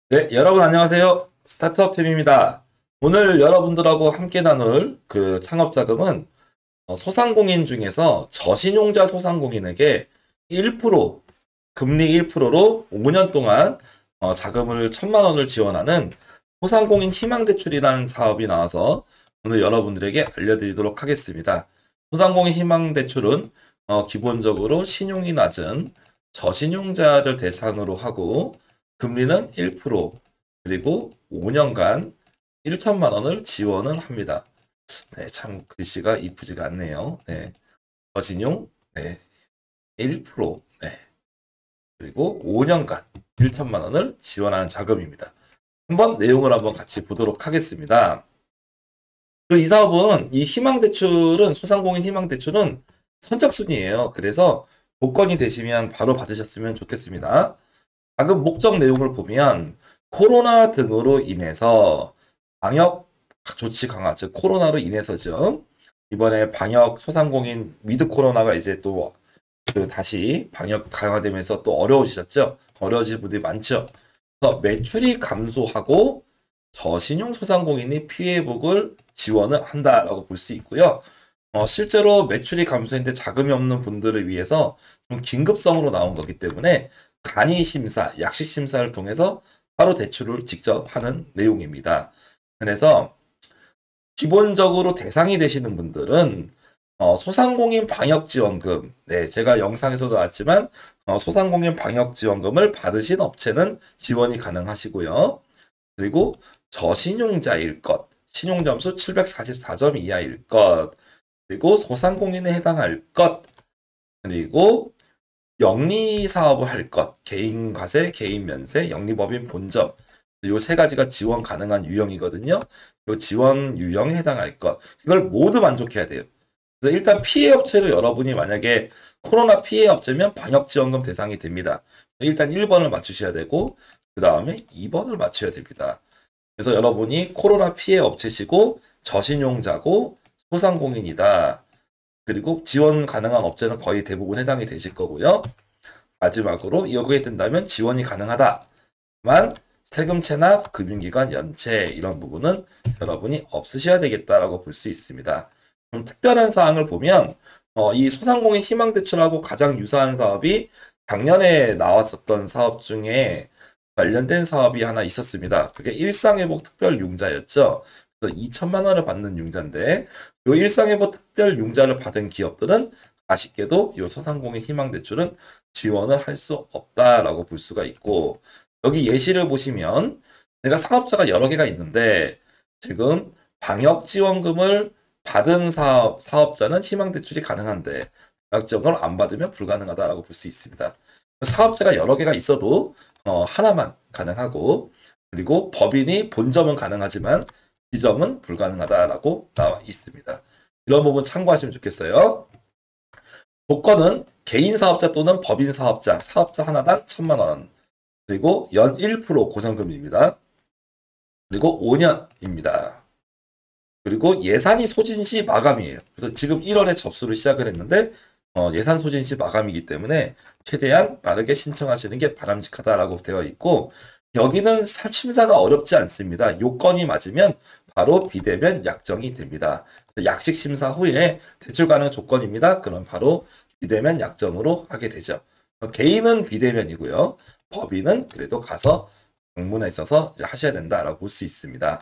네, 여러분 안녕하세요. 스타트업 팀입니다. 오늘 여러분들하고 함께 나눌 그 창업 자금은 소상공인 중에서 저신용자 소상공인에게 1% 금리 1%로 5년 동안 자금을 1,000만 원을 지원하는 소상공인 희망대출이라는 사업이 나와서 오늘 여러분들에게 알려드리도록 하겠습니다. 소상공인 희망대출은 기본적으로 신용이 낮은 저신용자를 대상으로 하고 금리는 1% 그리고 5년간 1천만 원을 지원을 합니다. 네, 참 글씨가 이쁘지가 않네요. 네, 저신용 네, 1% 네, 그리고 5년간 1천만 원을 지원하는 자금입니다. 한번 내용을 한번 같이 보도록 하겠습니다. 이 사업은 이 희망대출은 소상공인 희망대출은 선착순이에요. 그래서 조건이 되시면 바로 받으셨으면 좋겠습니다. 자금 목적 내용을 보면 코로나 등으로 인해서 방역 조치 강화, 즉 코로나로 인해서죠. 이번에 방역 소상공인 위드 코로나가 이제 또 그 다시 방역 강화되면서 또 어려워지셨죠. 어려워진 분들이 많죠. 그래서 매출이 감소하고 저신용 소상공인이 피해복을 지원을 한다라고 볼 수 있고요. 실제로 매출이 감소했는데 자금이 없는 분들을 위해서 좀 긴급성으로 나온 거기 때문에 간이 심사, 약식 심사를 통해서 바로 대출을 직접 하는 내용입니다. 그래서 기본적으로 대상이 되시는 분들은 소상공인 방역지원금, 네, 제가 영상에서도 나왔지만 소상공인 방역지원금을 받으신 업체는 지원이 가능하시고요. 그리고 저신용자일 것, 신용점수 744점 이하일 것, 그리고 소상공인에 해당할 것, 그리고 영리 사업을 할 것, 개인 과세, 개인 면세, 영리법인 본점, 요 세 가지가 지원 가능한 유형이거든요. 요 지원 유형에 해당할 것, 이걸 모두 만족해야 돼요. 그래서 일단 피해 업체로 여러분이 만약에 코로나 피해 업체면 방역지원금 대상이 됩니다. 일단 1번을 맞추셔야 되고, 그 다음에 2번을 맞춰야 됩니다. 그래서 여러분이 코로나 피해 업체시고, 저신용자고, 소상공인이다. 그리고 지원 가능한 업체는 거의 대부분 해당이 되실 거고요. 마지막으로 여기에 든다면 지원이 가능하다만 세금 체납, 금융기관 연체 이런 부분은 여러분이 없으셔야 되겠다라고 볼 수 있습니다. 좀 특별한 사항을 보면 이 소상공인 희망대출하고 가장 유사한 사업이 작년에 나왔었던 사업 중에 관련된 사업이 하나 있었습니다. 그게 일상회복 특별융자였죠. 그래서 2천만 원을 받는 융자인데 이 일상회복 특별융자를 받은 기업들은 아쉽게도 이 소상공인 희망대출은 지원을 할 수 없다라고 볼 수가 있고 여기 예시를 보시면 내가 사업자가 여러 개가 있는데 지금 방역지원금을 받은 사업자는 희망대출이 가능한데 방역지원금을 안 받으면 불가능하다라고 볼 수 있습니다. 사업자가 여러 개가 있어도 하나만 가능하고 그리고 법인이 본점은 가능하지만 비점은 불가능하다라고 나와 있습니다. 이런 부분 참고하시면 좋겠어요. 조건은 개인 사업자 또는 법인 사업자, 사업자 하나당 1,000만 원. 그리고 연 1% 고정금입니다. 그리고 5년입니다. 그리고 예산이 소진 시 마감이에요. 그래서 지금 1월에 접수를 시작을 했는데 예산 소진 시 마감이기 때문에 최대한 빠르게 신청하시는 게 바람직하다라고 되어 있고 여기는 심사가 어렵지 않습니다. 요건이 맞으면 바로 비대면 약정이 됩니다. 약식 심사 후에 대출 가능 조건입니다. 그럼 바로 비대면 약정으로 하게 되죠. 개인은 비대면이고요. 법인은 그래도 가서 방문에 있어서 이제 하셔야 된다라고 볼 수 있습니다.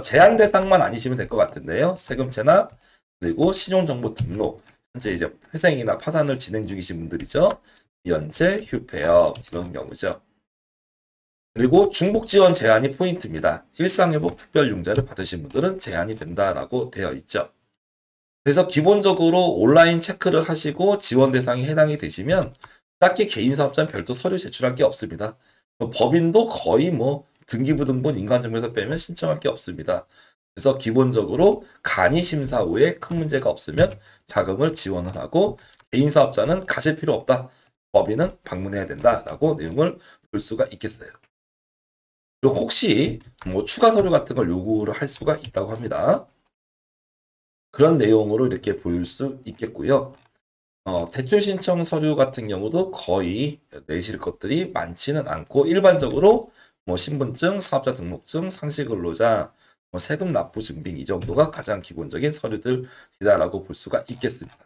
제한 대상만 아니시면 될 것 같은데요. 세금 체납 그리고 신용정보 등록 현재 이제 회생이나 파산을 진행 중이신 분들이죠. 연체, 휴폐업 이런 경우죠. 그리고 중복 지원 제한이 포인트입니다. 일상회복 특별융자를 받으신 분들은 제한이 된다라고 되어 있죠. 그래서 기본적으로 온라인 체크를 하시고 지원 대상이 해당이 되시면 딱히 개인 사업자는 별도 서류 제출할 게 없습니다. 법인도 거의 뭐 등기부등본 인감증명서 빼면 신청할 게 없습니다. 그래서 기본적으로 간이 심사 후에 큰 문제가 없으면 자금을 지원을 하고 개인 사업자는 가실 필요 없다. 법인은 방문해야 된다라고 내용을 볼 수가 있겠어요. 그리고 혹시 뭐 추가 서류 같은 걸 요구를 할 수가 있다고 합니다. 그런 내용으로 이렇게 볼 수 있겠고요. 대출 신청 서류 같은 경우도 거의 내실 것들이 많지는 않고 일반적으로 뭐 신분증, 사업자 등록증, 상시근로자, 뭐 세금 납부 증빙 이 정도가 가장 기본적인 서류들이다라고 볼 수가 있겠습니다.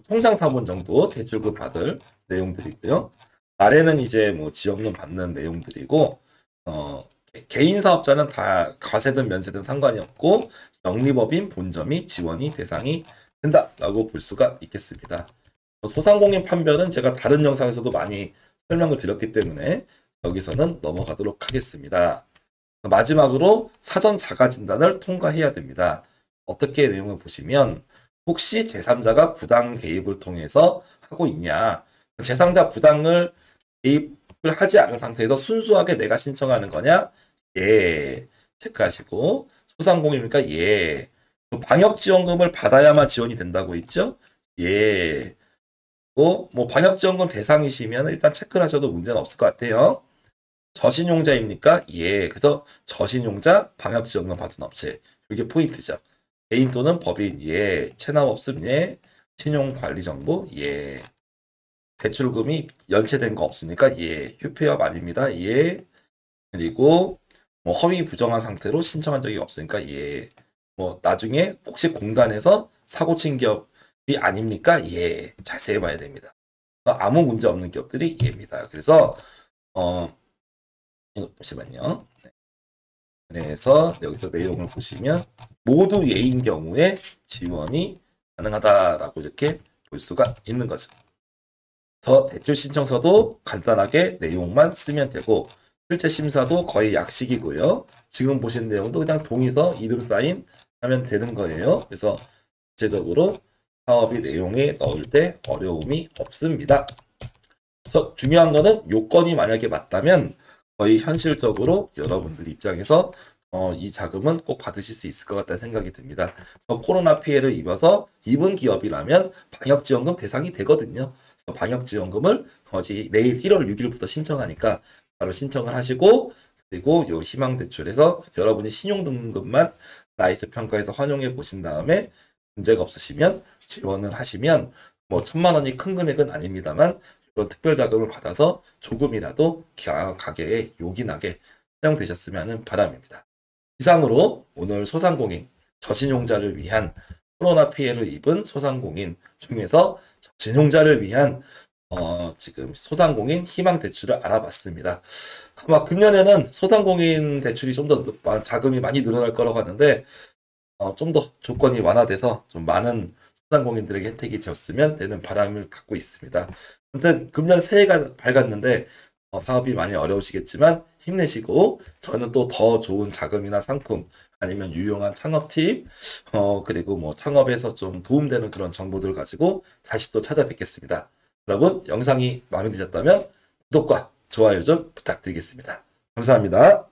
통장 사본 정도 대출금 받을 내용들이고요. 아래는 이제 뭐 지원금 받는 내용들이고, 개인 사업자는 다 과세든 면세든 상관이 없고 영리법인 본점이 지원이 대상이 된다라고 볼 수가 있겠습니다. 소상공인 판별은 제가 다른 영상에서도 많이 설명을 드렸기 때문에 여기서는 넘어가도록 하겠습니다. 마지막으로 사전 자가 진단을 통과해야 됩니다. 어떻게 내용을 보시면 혹시 제3자가 부당 개입을 통해서 하고 있냐, 제3자 부당을 개입을 하지 않은 상태에서 순수하게 내가 신청하는 거냐, 예, 체크하시고, 소상공인입니까? 예. 방역지원금을 받아야만 지원이 된다고 했죠? 예. 뭐 방역지원금 대상이시면 일단 체크를 하셔도 문제는 없을 것 같아요. 저신용자입니까? 예. 그래서 저신용자 방역지원금 받은 업체, 이게 포인트죠. 개인 또는 법인, 예. 체납 없음, 예. 신용관리정보, 예. 대출금이 연체된 거 없습니까? 예. 휴폐업 아닙니다. 예. 그리고 뭐 허위 부정한 상태로 신청한 적이 없으니까 예. 뭐 나중에 혹시 공단에서 사고 친 기업이 아닙니까? 예. 자세히 봐야 됩니다. 아무 문제 없는 기업들이 예입니다. 그래서 이거 잠시만요. 네. 그래서 여기서 내용을 보시면 모두 예인 경우에 지원이 가능하다라고 이렇게 볼 수가 있는 거죠. 그래서 대출 신청서도 간단하게 내용만 쓰면 되고 실제 심사도 거의 약식이고요. 지금 보신 내용도 그냥 동의서 이름 사인 하면 되는 거예요. 그래서 구체적으로 사업의 내용에 넣을 때 어려움이 없습니다. 그래서 중요한 거는 요건이 만약에 맞다면 거의 현실적으로 여러분들 입장에서 이 자금은 꼭 받으실 수 있을 것 같다는 생각이 듭니다. 그래서 코로나 피해를 입은 기업이라면 방역지원금 대상이 되거든요. 그래서 방역지원금을 내일 1월 6일부터 신청하니까 바로 신청을 하시고, 그리고 요 희망대출에서 여러분이 신용등급만 나이스 평가에서 활용해 보신 다음에 문제가 없으시면 지원을 하시면 뭐 1,000만 원이 큰 금액은 아닙니다만 이런 특별자금을 받아서 조금이라도 가게에 요긴하게 사용되셨으면 하는 바람입니다. 이상으로 오늘 소상공인 저신용자를 위한 코로나 피해를 입은 소상공인 중에서 저신용자를 위한 지금 소상공인 희망대출을 알아봤습니다. 아마 금년에는 소상공인 대출이 좀 더 자금이 많이 늘어날 거라고 하는데 좀 더 조건이 완화돼서 좀 많은 소상공인들에게 혜택이 졌으면 되는 바람을 갖고 있습니다. 아무튼 금년 새해가 밝았는데 사업이 많이 어려우시겠지만 힘내시고 저는 또 더 좋은 자금이나 상품 아니면 유용한 창업 팁 그리고 뭐 창업에서 좀 도움되는 그런 정보들을 가지고 다시 또 찾아뵙겠습니다. 여러분 영상이 마음에 드셨다면 구독과 좋아요 좀 부탁드리겠습니다. 감사합니다.